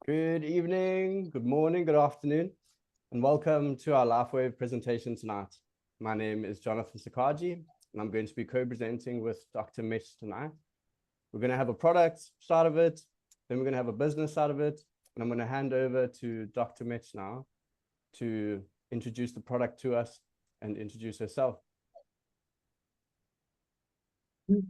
Good evening, good morning, good afternoon, and welcome to our LifeWave presentation tonight. My name is Jonathan Saccaggi, and I'm going to be co-presenting with Dr. Mish tonight. We're going to have a product side of it, then we're going to have a business side of it, and I'm going to hand over to Dr. Mish now to introduce the product to us and introduce herself.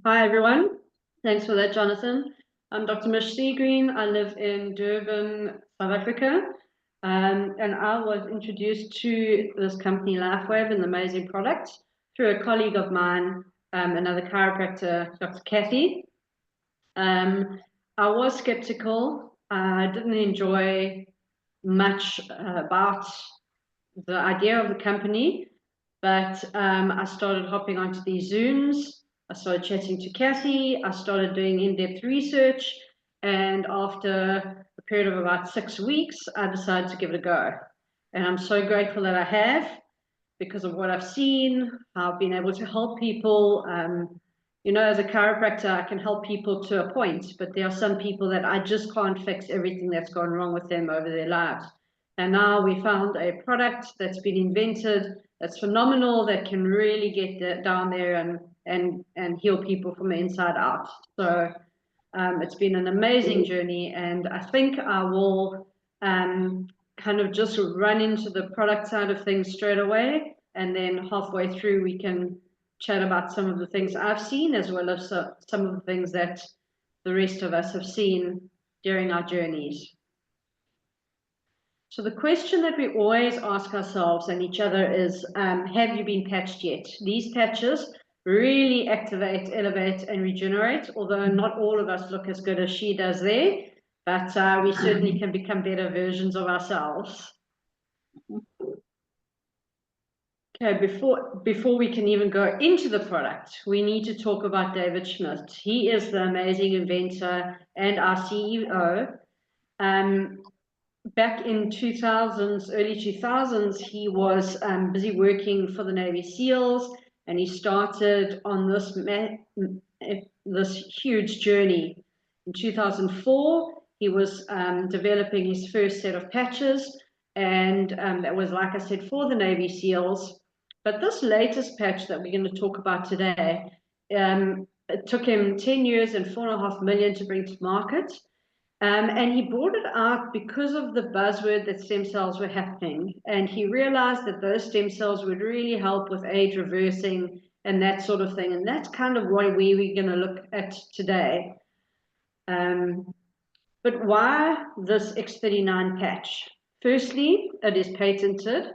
Hi, everyone. Thanks for that, Jonathan. I'm Dr. Mish Seagreen. I live in Durban, South Africa. And I was introduced to this company, LifeWave, an amazing product, through a colleague of mine, another chiropractor, Dr. Kathy. I was skeptical. I didn't enjoy much about the idea of the company, but I started hopping onto these Zooms. I started chatting to Kathy. I started doing in-depth research. And after a period of about 6 weeks, I decided to give it a go. And I'm so grateful that I have, because of what I've seen, how I've been able to help people. As a chiropractor, I can help people to a point, but there are some people that I just can't fix everything that's gone wrong with them over their lives. And now we found a product that's been invented that's phenomenal, that can really get down there and heal people from the inside out. So it's been an amazing journey, and I think I will kind of just run into the product side of things straight away, and then halfway through we can chat about some of the things I've seen, as well as some of the things that the rest of us have seen during our journeys. So the question that we always ask ourselves and each other is, have you been patched yet? These patches really activate, elevate, and regenerate, although not all of us look as good as she does there, but we certainly can become better versions of ourselves. Okay, before we can even go into the product, we need to talk about David Schmidt. He is the amazing inventor and our CEO. Back in 2000s, early 2000s, he was busy working for the Navy SEALs, and he started on this huge journey. In 2004, he was developing his first set of patches, and that was, like I said, for the Navy SEALs. But this latest patch that we're going to talk about today, it took him 10 years and $4.5 million to bring to market. And he brought it out because of the buzzword that stem cells were happening. And he realized that those stem cells would really help with age reversing and that sort of thing. And that's kind of what we're going to look at today. But why this X39 patch? Firstly, it is patented.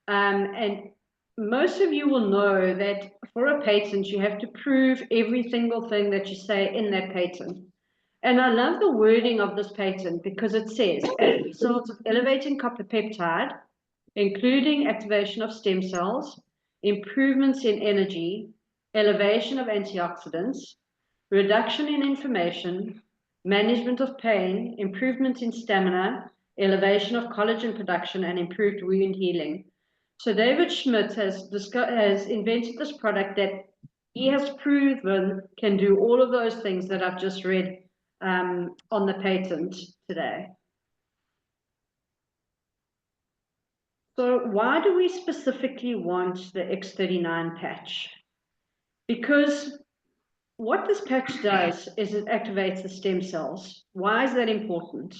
And most of you will know that for a patent, you have to prove every single thing that you say in that patent. And I love the wording of this patent because it says, as a result of elevating copper peptide, including activation of stem cells, improvements in energy, elevation of antioxidants, reduction in inflammation, management of pain, improvement in stamina, elevation of collagen production, and improved wound healing. So David Schmidt has invented this product that he has proven can do all of those things that I've just read on the patent today. So why do we specifically want the X39 patch? Because what this patch does is it activates the stem cells. Why is that important?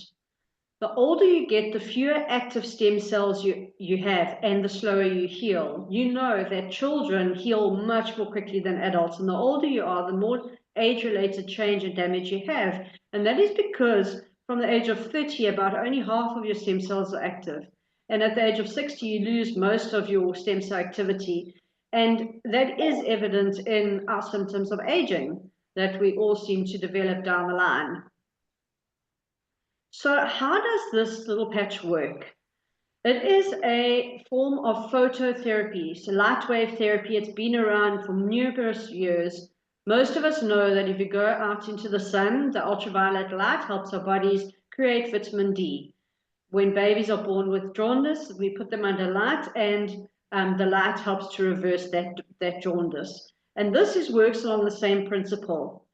The older you get, the fewer active stem cells you have, and the slower you heal. You know that children heal much more quickly than adults, and the older you are, the more age-related change and damage you have. And that is because from the age of 30, about only half of your stem cells are active. And at the age of 60, you lose most of your stem cell activity. And that is evident in our symptoms of aging that we all seem to develop down the line. So how does this little patch work? It is a form of phototherapy, so light wave therapy. It's been around for numerous years. Most of us know that if you go out into the sun, the ultraviolet light helps our bodies create vitamin D. When babies are born with jaundice, we put them under light, and the light helps to reverse that jaundice. And this works along the same principle.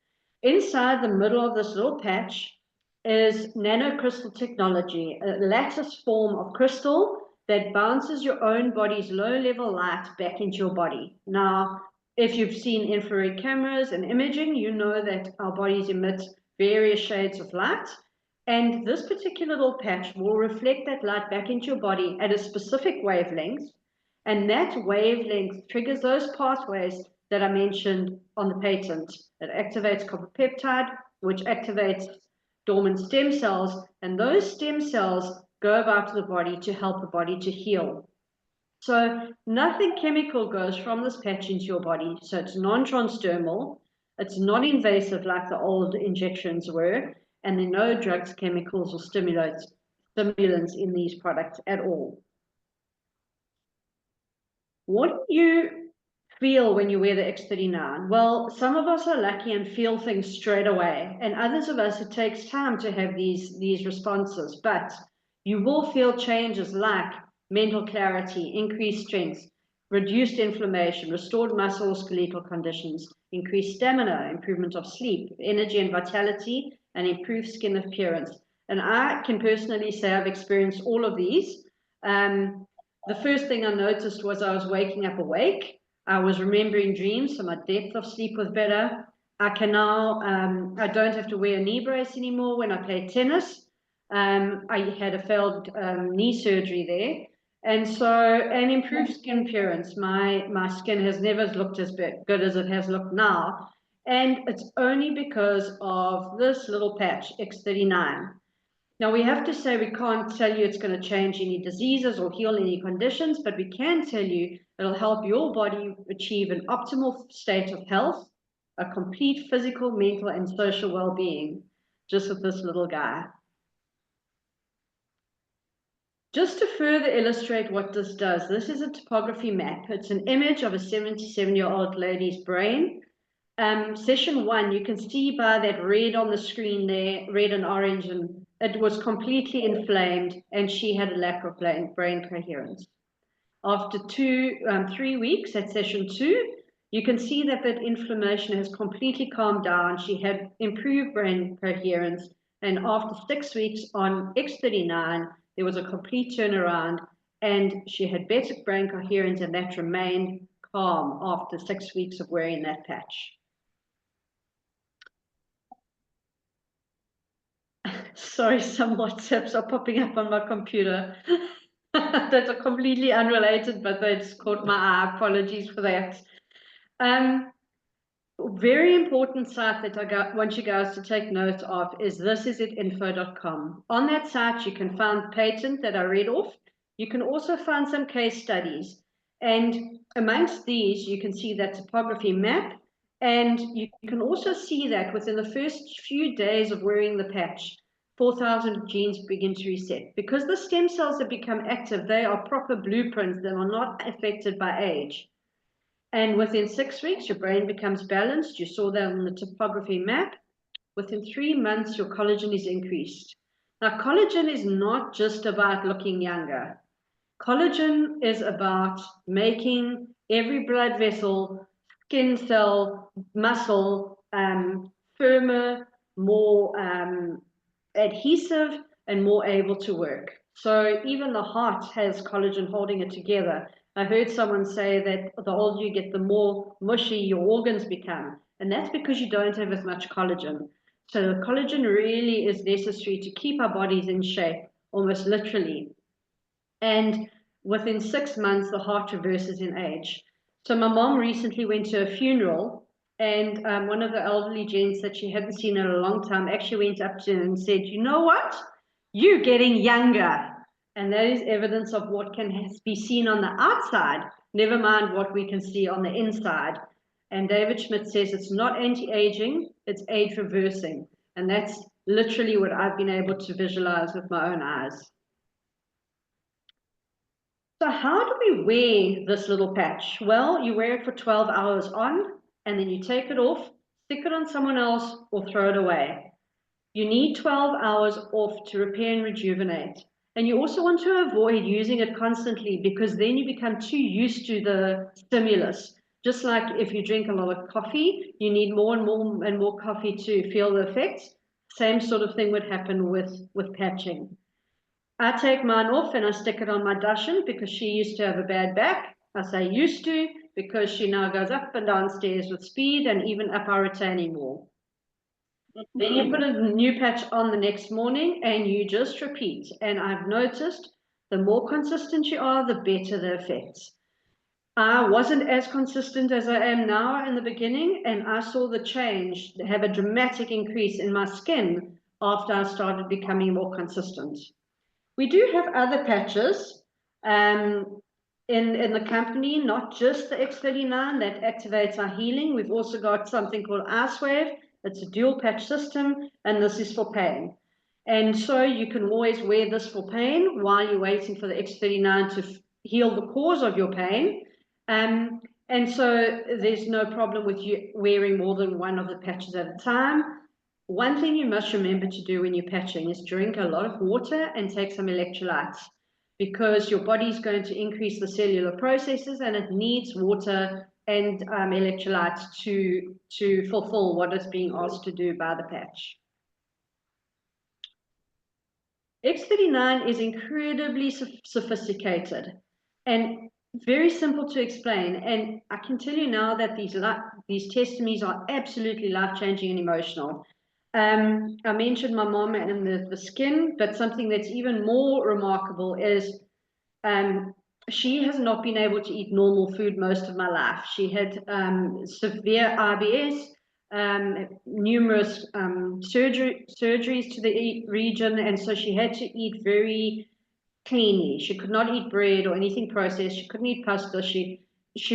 Inside the middle of this little patch is nanocrystal technology, a lattice form of crystal that bounces your own body's low-level light back into your body. Now, if you've seen infrared cameras and imaging, you know that our bodies emit various shades of light, and this particular little patch will reflect that light back into your body at a specific wavelength, and that wavelength triggers those pathways that I mentioned on the patent. It activates copper peptide, which activates dormant stem cells, and those stem cells go about the body to help the body to heal. So nothing chemical goes from this patch into your body. So it's non-transdermal, it's not invasive like the old injections were, and there are no drugs, chemicals, or stimulants in these products at all. What do you feel when you wear the X39? Well, some of us are lucky and feel things straight away, and others of us, it takes time to have these responses, but you will feel changes like mental clarity, increased strength, reduced inflammation, restored muscle or skeletal conditions, increased stamina, improvement of sleep, energy and vitality, and improved skin appearance. And I can personally say I've experienced all of these. The first thing I noticed was I was waking up awake. I was remembering dreams, so my depth of sleep was better. I can now, I don't have to wear a knee brace anymore when I play tennis. I had a failed knee surgery there. And so, and improved skin appearance. My skin has never looked as good as it has looked now. And it's only because of this little patch, X39. Now, we have to say we can't tell you it's going to change any diseases or heal any conditions, but we can tell you it'll help your body achieve an optimal state of health, a complete physical, mental, and social well-being, just with this little guy. Just to further illustrate what this does, this is a topography map. It's an image of a 77-year-old lady's brain. Session 1, you can see by that red on the screen there, red and orange, and it was completely inflamed and she had a lack of brain coherence. After 3 weeks at session 2, you can see that that inflammation has completely calmed down. She had improved brain coherence, and after 6 weeks on X39, there was a complete turnaround and she had better brain coherence, and that remained calm after 6 weeks of wearing that patch. Sorry, some WhatsApps are popping up on my computer that are completely unrelated, but they just caught my eye. Apologies for that. Very important site that I want you guys to take note of is thisisit.info.com. On that site, you can find the patent that I read off. You can also find some case studies. And amongst these, you can see that topography map. And you can also see that within the first few days of wearing the patch, 4,000 genes begin to reset. Because the stem cells that become active, they are proper blueprints that are not affected by age. And within 6 weeks, your brain becomes balanced. You saw that on the topography map. Within 3 months, your collagen is increased. Now, collagen is not just about looking younger. Collagen is about making every blood vessel, skin cell, muscle firmer, more adhesive, and more able to work. So even the heart has collagen holding it together. I heard someone say that the older you get, the more mushy your organs become. And that's because you don't have as much collagen. So the collagen really is necessary to keep our bodies in shape, almost literally. And within 6 months, the heart reverses in age. So my mom recently went to a funeral, and one of the elderly gents that she hadn't seen in a long time actually went up to her and said, "You know what? You're getting younger." And that is evidence of what can be seen on the outside, never mind what we can see on the inside. And David Schmidt says it's not anti-aging, it's age reversing. And that's literally what I've been able to visualize with my own eyes. So how do we wear this little patch? Well, you wear it for 12 hours on, and then you take it off, stick it on someone else, or throw it away. You need 12 hours off to repair and rejuvenate. And you also want to avoid using it constantly, because then you become too used to the stimulus. Just like if you drink a lot of coffee, you need more and more coffee to feel the effects. Same sort of thing would happen with patching. I take mine off and I stick it on my Dachshund because she used to have a bad back. I say used to because she now goes up and down stairs with speed and even up our retaining wall. Then you put a new patch on the next morning and you just repeat. And I've noticed the more consistent you are, the better the effects. I wasn't as consistent as I am now in the beginning, and I saw the change have a dramatic increase in my skin after I started becoming more consistent. We do have other patches in the company, not just the X39 that activates our healing. We've also got something called IceWave. It's a dual patch system, and this is for pain. And so you can always wear this for pain while you're waiting for the X39 to heal the cause of your pain. And so there's no problem with you wearing more than one of the patches at a time. One thing you must remember to do when you're patching is drink a lot of water and take some electrolytes, because your body's going to increase the cellular processes and it needs water and electrolytes to fulfill what it's being asked to do by the patch. X39 is incredibly sophisticated and very simple to explain, and I can tell you now that these testimonies are absolutely life-changing and emotional. I mentioned my mom and the skin, but something that's even more remarkable is she has not been able to eat normal food most of my life. She had severe IBS, numerous surgeries to the region, and so she had to eat very cleanly. She could not eat bread or anything processed. She couldn't eat pasta. She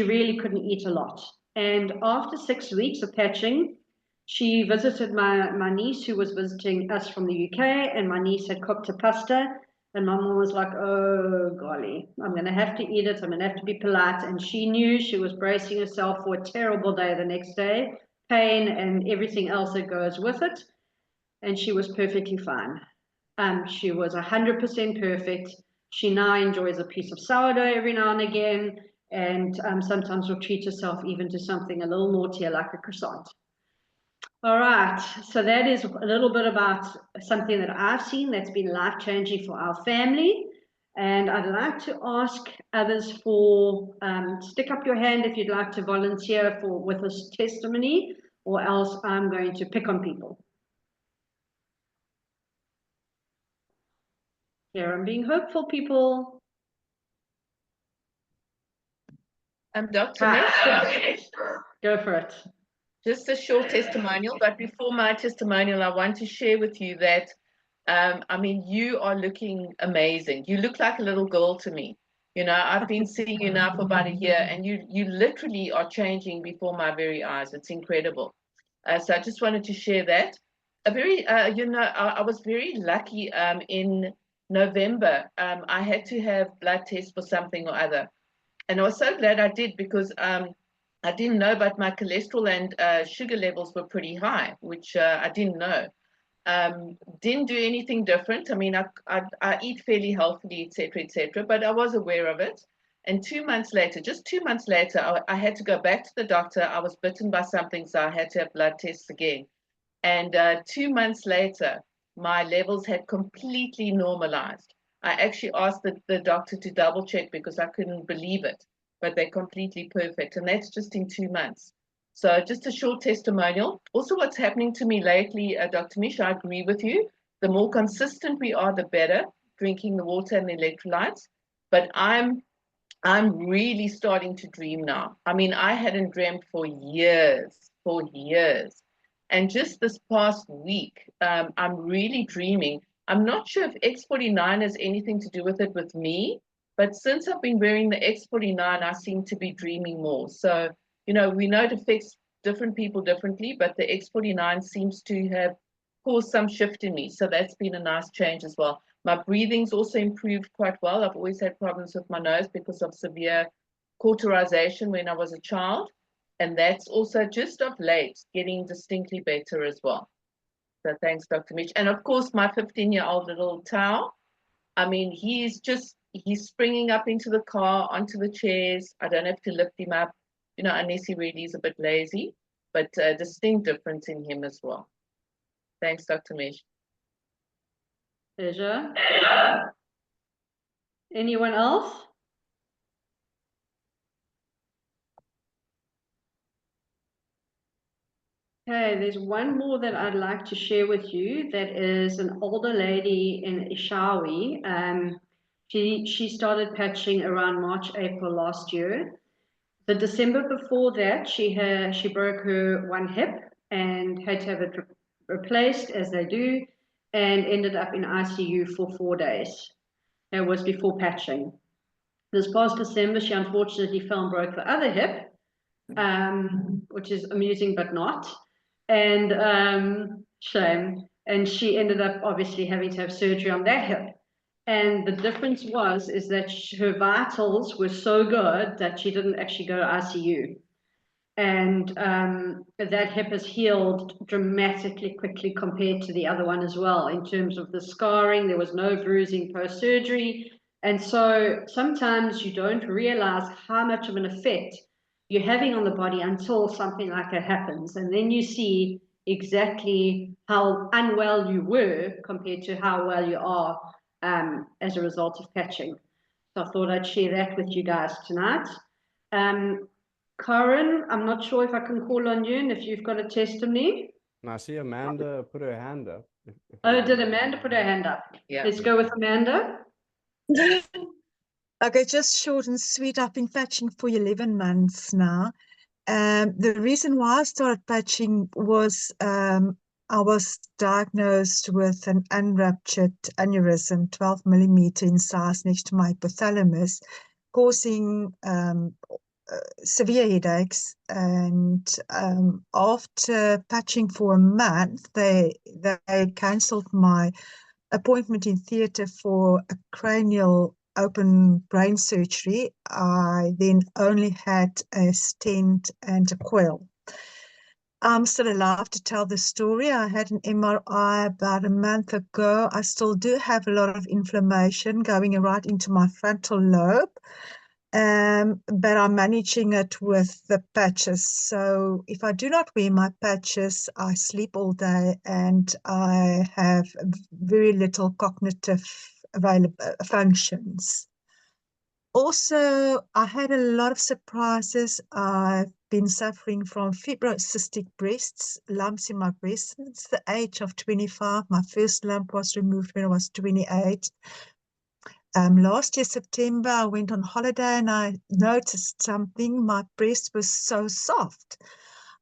really couldn't eat a lot. And after 6 weeks of patching, she visited my niece, who was visiting us from the UK, and my niece had cooked a pasta. And my mom was like, oh, golly, I'm going to have to eat it. I'm going to have to be polite. And she knew she was bracing herself for a terrible day the next day, pain and everything else that goes with it. And she was perfectly fine. She was 100% perfect. She now enjoys a piece of sourdough every now and again, and sometimes will treat herself even to something a little naughtier like a croissant. All right, so that is a little bit about something that I've seen that's been life-changing for our family. And I'd like to ask others for, stick up your hand if you'd like to volunteer with this testimony, or else I'm going to pick on people. Here, I'm being hopeful, people. I'm Dr. Mish. Go for it. Just a short testimonial, but before my testimonial, I want to share with you that, I mean, you are looking amazing. You look like a little girl to me. You know, I've been seeing you now for about a year, and you literally are changing before my very eyes. It's incredible. So I just wanted to share that. I was very lucky in November. I had to have blood tests for something or other. And I was so glad I did, because I didn't know, but my cholesterol and sugar levels were pretty high, which I didn't know. Didn't do anything different. I mean, I eat fairly healthily, etc., but I was aware of it. And 2 months later, just 2 months later, I had to go back to the doctor. I was bitten by something, so I had to have blood tests again. And 2 months later, my levels had completely normalized. I actually asked the doctor to double check because I couldn't believe it, but they're completely perfect. And that's just in 2 months. So just a short testimonial. Also, what's happening to me lately, Dr. Mish, I agree with you. The more consistent we are, the better, drinking the water and the electrolytes. But I'm really starting to dream now. I mean, I hadn't dreamt for years. And just this past week, I'm really dreaming. I'm not sure if X49 has anything to do with it with me, but since I've been wearing the X49, I seem to be dreaming more. So, you know, we know it affects different people differently, but the X49 seems to have caused some shift in me. So that's been a nice change as well. My breathing's also improved quite well. I've always had problems with my nose because of severe cauterization when I was a child. And that's also just of late getting distinctly better as well. So thanks, Dr. Mish. And of course, my 15-year-old little Tao, I mean, he's springing up into the car, onto the chairs. I don't have to lift him up, you know, unless he really is a bit lazy, but a distinct difference in him as well. Thanks, Dr. Mish. Pleasure. Anyone else? Okay, there's one more that I'd like to share with you. That is an older lady in Ishawi. She started patching around March, April last year. The December before that, she broke her one hip and had to have it replaced, as they do, and ended up in ICU for 4 days. That was before patching. This past December, she unfortunately fell and broke the other hip, which is amusing but not. And shame. And she ended up obviously having to have surgery on that hip. And the difference is that her vitals were so good that she didn't actually go to ICU. And that hip has healed dramatically quickly compared to the other one as well. In terms of the scarring, there was no bruising post-surgery. And so sometimes you don't realize how much of an effect you're having on the body until something like that happens. And then you see exactly how unwell you were compared to how well you are as a result of patching. So I thought I'd share that with you guys tonight. Karen, I'm not sure if I can call on you and if you've got a testimony. And I see Amanda put her hand up. Oh, did Amanda put her hand up? Yeah. Let's go with Amanda. Okay, just short and sweet. I've been patching for 11 months now. The reason why I started patching was I was diagnosed with an unruptured aneurysm, 12 millimeter in size next to my hypothalamus, causing severe headaches. And after patching for a month, they cancelled my appointment in theatre for a cranial open brain surgery. I then only had a stent and a coil. I'm still alive to tell the story. I had an MRI about a month ago. I still do have a lot of inflammation going right into my frontal lobe, but I'm managing it with the patches. So if I do not wear my patches, I sleep all day and I have very little cognitive functions. Also, I had a lot of surprises. I've been suffering from fibrocystic breasts, lumps in my breast since the age of 25. My first lump was removed when I was 28. Last year, September, I went on holiday and I noticed something. My breast was so soft.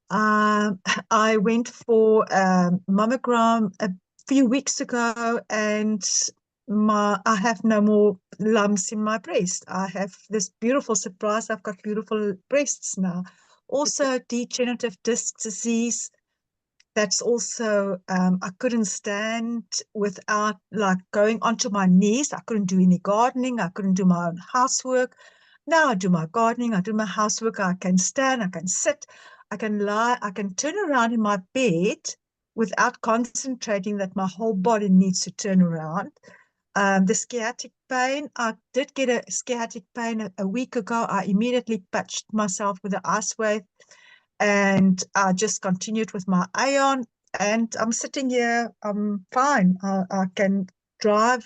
I went for a mammogram a few weeks ago and I have no more lumps in my breast. I have this beautiful surprise. I've got beautiful breasts now. Also, degenerative disc disease. That's also, I couldn't stand without like going onto my knees. I couldn't do any gardening. I couldn't do my own housework. Now I do my gardening. I do my housework. I can stand. I can sit. I can lie. I can turn around in my bed without concentrating that my whole body needs to turn around. The sciatic pain, I did get a sciatic pain a week ago. I immediately patched myself with the ice wave and I just continued with my iron and I'm sitting here, I'm fine. I can drive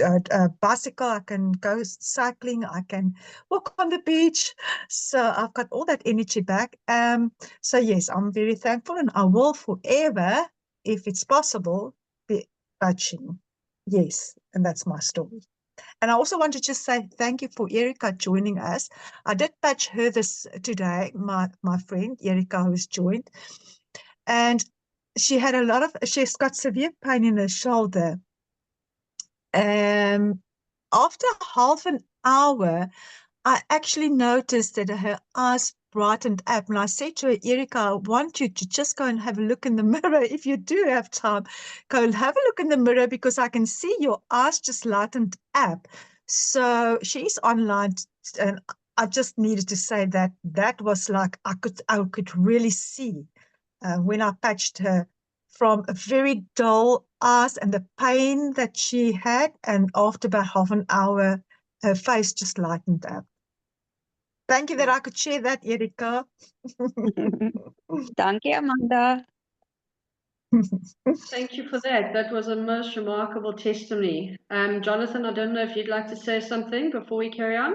a bicycle, I can go cycling, I can walk on the beach. So I've got all that energy back. So yes, I'm very thankful and I will forever, if it's possible, be patching. Yes, and that's my story. And I also want to just say thank you for Erica joining us. I did patch her this today, my friend Erica, who's joined. And she's got severe pain in her shoulder. After half an hour, I actually noticed that her eyes brightened up. And I said to her, Erica, I want you to just go and have a look in the mirror. If you do have time, go and have a look in the mirror because I can see your eyes just lightened up. So she's online and I just needed to say that was like, I could really see when I patched her from a very dull eyes and the pain that she had. And after about half an hour, her face just lightened up. Thank you that I could share that, Erika. Danke, Amanda. Thank you for that. That was a most remarkable testimony. Jonathan, I don't know if you'd like to say something before we carry on.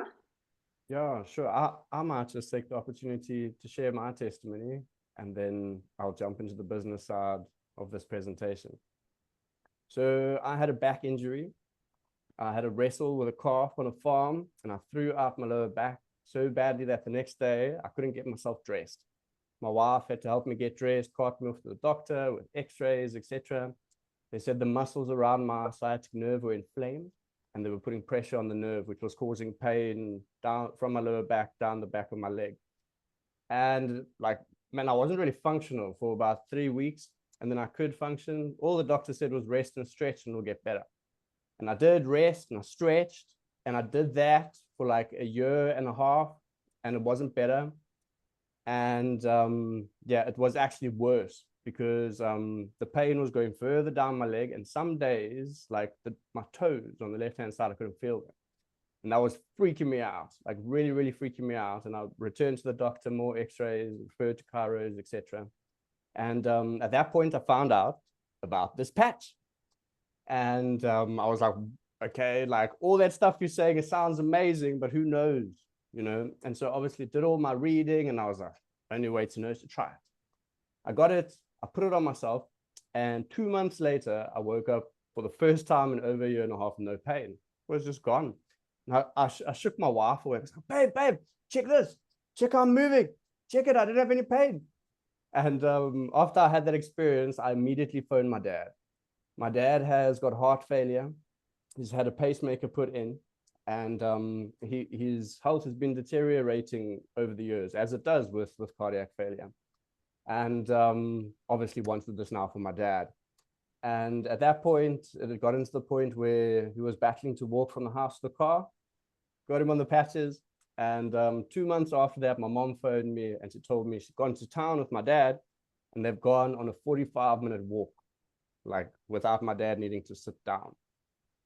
Yeah, sure. I might just take the opportunity to share my testimony, and then I'll jump into the business side of this presentation. So I had a back injury. I had a wrestle with a calf on a farm, and I threw out my lower back so badly that the next day I couldn't get myself dressed. My wife had to help me get dressed, cart me off to the doctor with x-rays, etc. They said the muscles around my sciatic nerve were inflamed, and they were putting pressure on the nerve, which was causing pain down from my lower back down the back of my leg. And like, man, I wasn't really functional for about 3 weeks, and then I could function. All the doctor said was rest and stretch and it'll get better. And I did rest and I stretched, and I did that for like a year and a half, and it wasn't better. And yeah, it was actually worse because the pain was going further down my leg, and some days, like my toes on the left-hand side, I couldn't feel them. And that was freaking me out, like really, really freaking me out. And I returned to the doctor, more x-rays, referred to chiros, etc. And at that point, I found out about this patch. And I was like, okay, like all that stuff you're saying, it sounds amazing, but who knows, you know? And so obviously did all my reading, and I was like, only way to know is to try it. I got it, I put it on myself, and 2 months later, I woke up for the first time in over a year and a half, no pain. It was just gone. And I shook my wife away. I was like, babe, check this. Check how I'm moving. Check it, I didn't have any pain. And after I had that experience, I immediately phoned my dad. My dad has got heart failure. He's had a pacemaker put in, and his health has been deteriorating over the years, as it does with cardiac failure. And obviously wanted this now for my dad. And at that point, it had gotten to the point where he was battling to walk from the house to the car. Got him on the patches. And 2 months after that, my mom phoned me and she told me she'd gone to town with my dad, and they've gone on a 45-minute walk, like without my dad needing to sit down.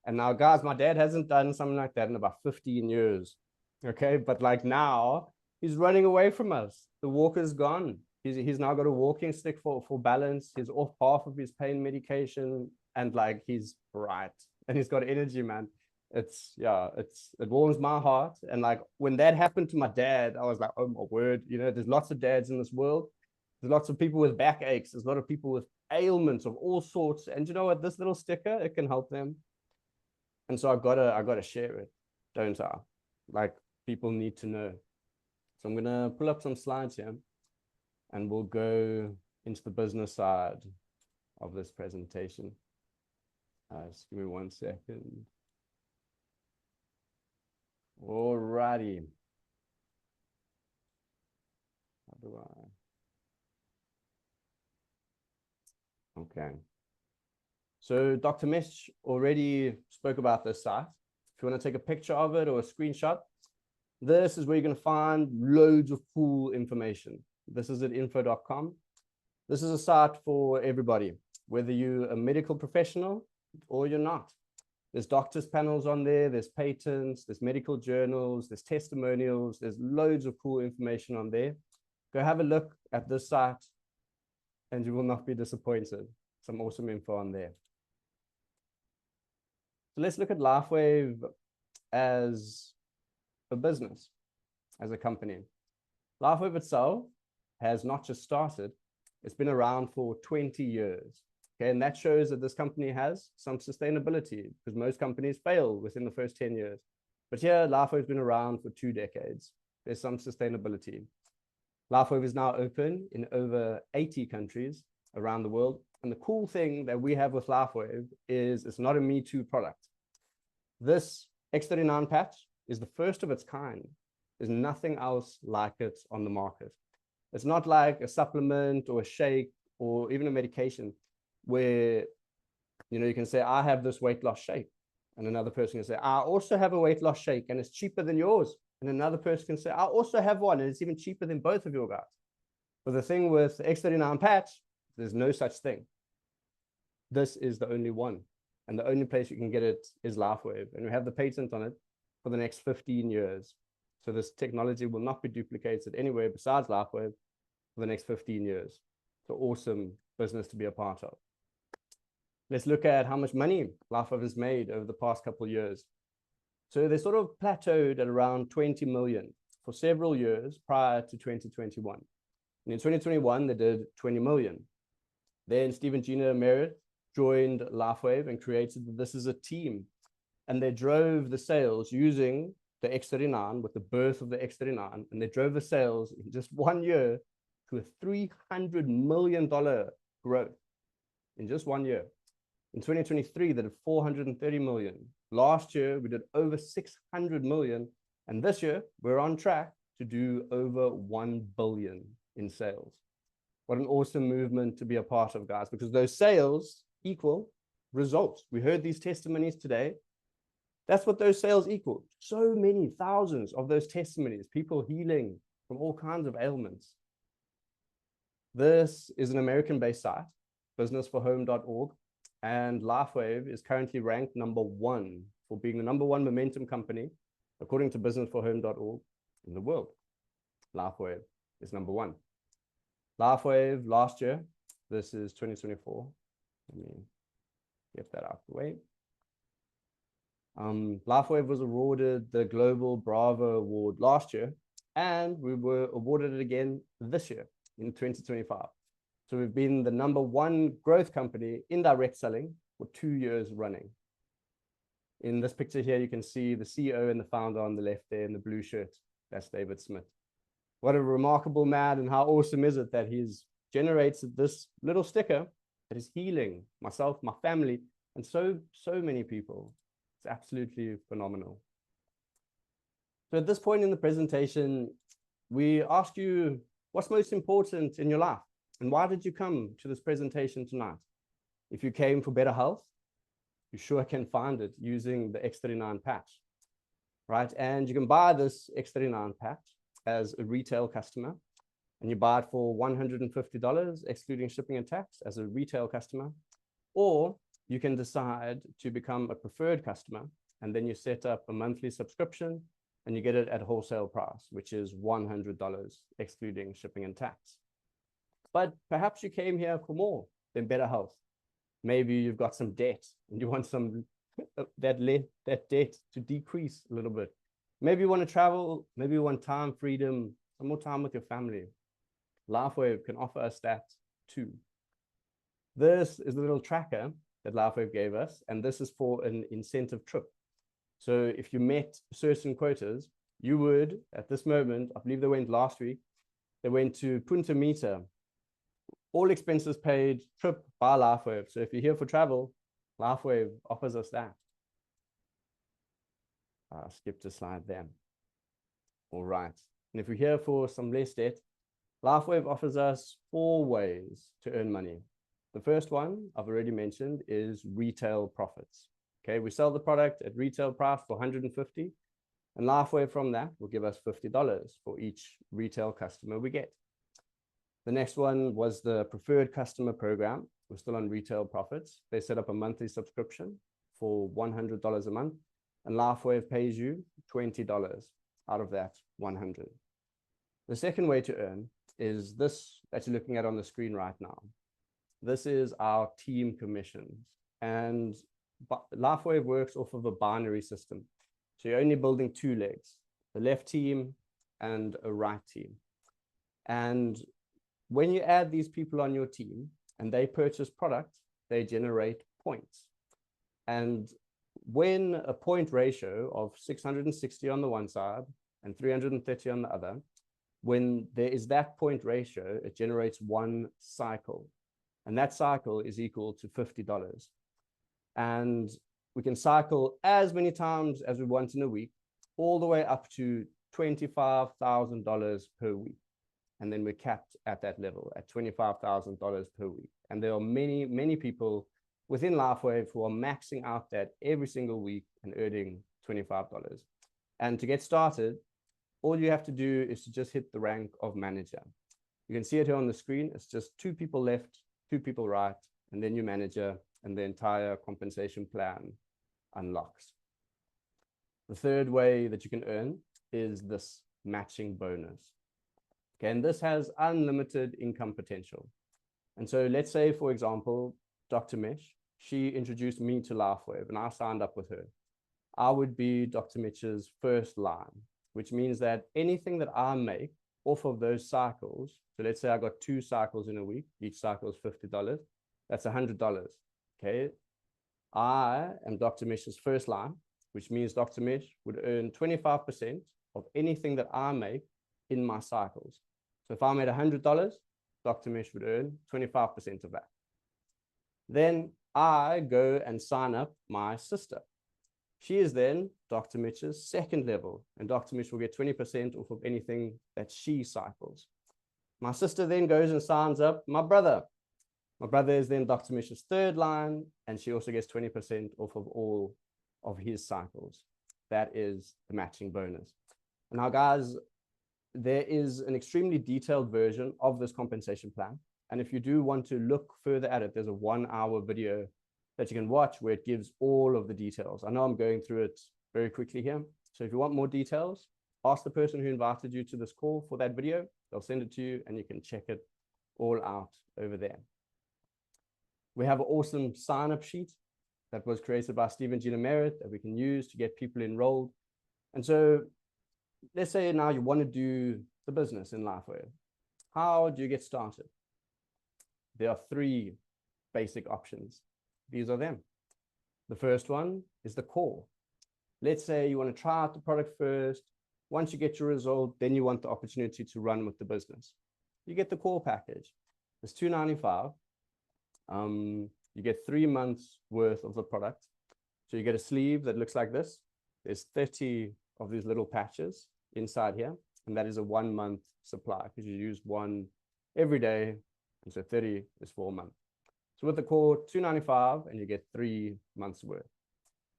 And now, guys, my dad hasn't done something like that in about 15 years. Okay, but like now, he's running away from us. The walker's gone. He's now got a walking stick for balance. He's off half of his pain medication, and like he's right, and he's got energy, man. It warms my heart. And like when that happened to my dad, I was like, oh my word, you know, there's lots of dads in this world. There's lots of people with backaches. There's a lot of people with ailments of all sorts. And you know what? This little sticker, it can help them. And so I gotta share it, don't I? Like people need to know. So I'm gonna pull up some slides here, and we'll go into the business side of this presentation. Just give me 1 second. All righty. How do I? Okay. So Dr. Mish already spoke about this site. If you want to take a picture of it or a screenshot, this is where you're going to find loads of cool information. This is at info.com. This is a site for everybody, whether you're a medical professional or you're not. There's doctors' panels on there, there's patents, there's medical journals, there's testimonials, there's loads of cool information on there. Go have a look at this site and you will not be disappointed. Some awesome info on there. So let's look at LifeWave as a business, as a company. LifeWave itself has not just started, it's been around for 20 years. Okay, and that shows that this company has some sustainability, because most companies fail within the first 10 years. But here, LifeWave has been around for 2 decades. There's some sustainability. LifeWave is now open in over 80 countries around the world. And the cool thing that we have with LifeWave is it's not a Me Too product. This X39 patch is the first of its kind. There's nothing else like it on the market. It's not like a supplement or a shake or even a medication where, you know, you can say, I have this weight loss shake. And another person can say, I also have a weight loss shake and it's cheaper than yours. And another person can say, I also have one and it's even cheaper than both of your guys. But the thing with the X39 patch, there's no such thing. This is the only one. And the only place you can get it is LifeWave. And we have the patent on it for the next 15 years. So this technology will not be duplicated anywhere besides LifeWave for the next 15 years. So awesome, business to be a part of. Let's look at how much money LifeWave has made over the past couple of years. So they sort of plateaued at around 20 million for several years prior to 2021. And in 2021, they did 20 million. Then Steve and Gina Merritt joined LifeWave and created this as a team. And they drove the sales using the X39 with the birth of the X39. And they drove the sales in just 1 year to a $300 million growth in just 1 year. In 2023, they did 430 million. Last year, we did over 600 million. And this year, we're on track to do over 1 billion in sales. What an awesome movement to be a part of, guys, because those sales equal results. We heard these testimonies today. That's what those sales equal. So many thousands of those testimonies, people healing from all kinds of ailments. This is an American-based site, businessforhome.org, and LifeWave is currently ranked #1 for being the #1 momentum company, according to businessforhome.org, in the world. LifeWave is #1. LifeWave last year, this is 2024. Let me get that out of the way. LifeWave was awarded the Global Bravo Award last year, and we were awarded it again this year in 2025. So we've been the #1 growth company in direct selling for 2 years running. In this picture here, you can see the CEO and the founder on the left there in the blue shirt. That's David Smith. What a remarkable man, and how awesome is it that he's generated this little sticker that is healing myself, my family, and so many people. It's absolutely phenomenal. So at this point in the presentation, we ask you what's most important in your life, and why did you come to this presentation tonight? If you came for better health, you sure can find it using the X39 patch, right? And you can buy this X39 patch as a retail customer, and you buy it for $150, excluding shipping and tax, as a retail customer. Or you can decide to become a preferred customer, and then you set up a monthly subscription, and you get it at wholesale price, which is $100, excluding shipping and tax. But perhaps you came here for more than better health. Maybe you've got some debt, and you want that debt to decrease a little bit. Maybe you want to travel, maybe you want time, freedom, some more time with your family. LifeWave can offer us that too. This is the little tracker that LifeWave gave us, and this is for an incentive trip. So if you met certain quotas, you would, at this moment, I believe they went last week, they went to Punta Mita, all expenses paid, trip by LifeWave. So if you're here for travel, LifeWave offers us that. I skipped a slide there. All right. And if we're here for some less debt, LifeWave offers us 4 ways to earn money. The first one I've already mentioned is retail profits. Okay, we sell the product at retail price for $150, and LifeWave from that will give us $50 for each retail customer we get. The next one was the preferred customer program. We're still on retail profits. They set up a monthly subscription for $100 a month, and LifeWave pays you $20 out of that 100. The second way to earn is this that you're looking at on the screen right now. This is our team commissions, and LifeWave works off of a binary system. So you're only building 2 legs, the left team and a right team. And when you add these people on your team and they purchase product, they generate points. And when a point ratio of 660 on the one side and 330 on the other, when there is that point ratio, it generates 1 cycle. And that cycle is equal to $50. And we can cycle as many times as we want in a week, all the way up to $25,000 per week. And then we're capped at that level at $25,000 per week. And there are many, many people within LifeWave who are maxing out that every single week and earning $25. And to get started, all you have to do is to just hit the rank of manager. You can see it here on the screen. It's just 2 people left, 2 people right, and then your manager, and the entire compensation plan unlocks. The third way that you can earn is this matching bonus. Okay, and this has unlimited income potential. And so let's say, for example, Dr. Mish, she introduced me to LifeWave and I signed up with her. I would be Dr. Mish's first line, which means that anything that I make off of those cycles, so let's say I got 2 cycles in a week, each cycle is $50, that's $100, okay? I am Dr. Mish's first line, which means Dr. Mish would earn 25% of anything that I make in my cycles. So if I made $100, Dr. Mish would earn 25% of that. Then I go and sign up my sister. She is then Dr. Mish's second level, and Dr. Mish will get 20% off of anything that she cycles. My sister then goes and signs up my brother. My brother is then Dr. Mish's third line, and she also gets 20% off of all of his cycles. That is the matching bonus. Now, guys, there is an extremely detailed version of this compensation plan. And if you do want to look further at it, there's a 1-hour video that you can watch where it gives all of the details. I know I'm going through it very quickly here. So if you want more details, ask the person who invited you to this call for that video. They'll send it to you and you can check it all out over there. We have an awesome sign-up sheet that was created by Stephen Gina Merritt that we can use to get people enrolled. And so let's say now you want to do the business in LifeWave. How do you get started? There are 3 basic options. These are them. The first one is the call. Let's say you want to try out the product first. Once you get your result, then you want the opportunity to run with the business. You get the call package. It's $295. You get 3 months worth of the product. So you get a sleeve that looks like this. There's 30 of these little patches inside here, and that is a 1-month supply because you use one every day, and so 30 is for a month. So with the core, $295, and you get 3 months worth.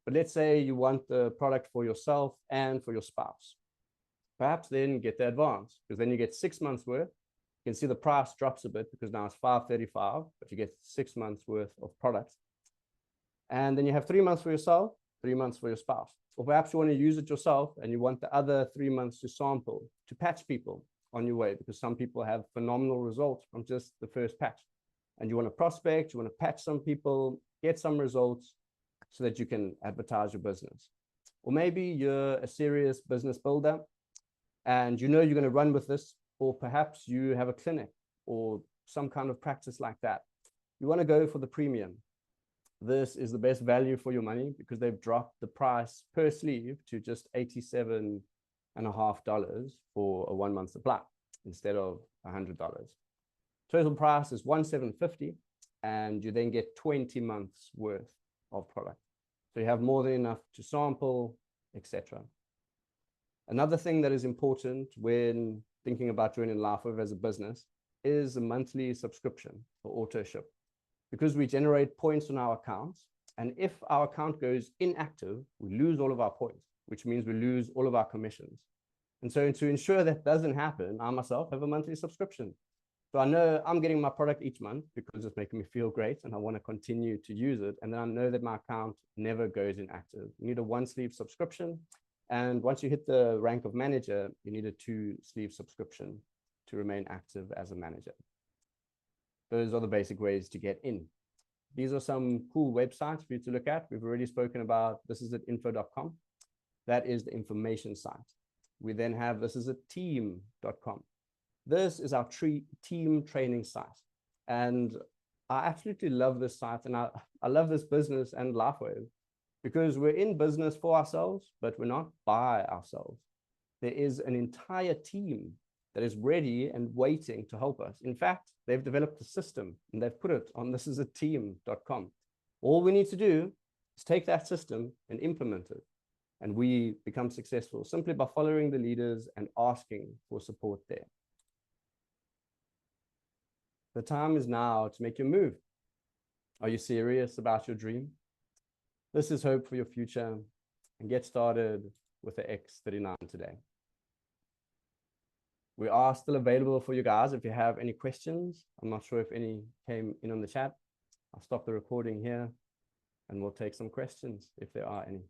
But let's say you want the product for yourself and for your spouse. Perhaps then get the advance, because then you get 6 months worth. You can see the price drops a bit because now it's $535, but you get 6 months worth of product. And then you have 3 months for yourself, 3 months for your spouse. Or perhaps you want to use it yourself and you want the other 3 months to sample, to patch people on your way, because some people have phenomenal results from just the first patch. And you want to prospect, you want to patch some people, get some results so that you can advertise your business. Or maybe you're a serious business builder and you know you're going to run with this, or perhaps you have a clinic or some kind of practice like that. You want to go for the premium. This is the best value for your money because they've dropped the price per sleeve to just $87.50 for a 1-month supply instead of $100. Total price is $1,750, and you then get 20 months worth of product. So you have more than enough to sample, etc. Another thing that is important when thinking about joining LifeWave as a business is a monthly subscription for auto ship, because we generate points on our accounts. And if our account goes inactive, we lose all of our points, which means we lose all of our commissions. And so to ensure that doesn't happen, I myself have a monthly subscription. So I know I'm getting my product each month because it's making me feel great and I want to continue to use it. And then I know that my account never goes inactive. You need a 1-sleeve subscription. And once you hit the rank of manager, you need a 2-sleeve subscription to remain active as a manager. Those are the basic ways to get in. These are some cool websites for you to look at. We've already spoken about this is at info.com. That is the information site. We then have this is at team.com. This is our team training site. And I absolutely love this site, and I love this business and LifeWave because we're in business for ourselves, but we're not by ourselves. There is an entire team that is ready and waiting to help us. In fact, they've developed a system and they've put it on thisisateam.com. All we need to do is take that system and implement it. And we become successful simply by following the leaders and asking for support there. The time is now to make your move. Are you serious about your dream? This is hope for your future, and get started with the X39 today. We are still available for you guys if you have any questions. I'm not sure if any came in on the chat. I'll stop the recording here and we'll take some questions if there are any.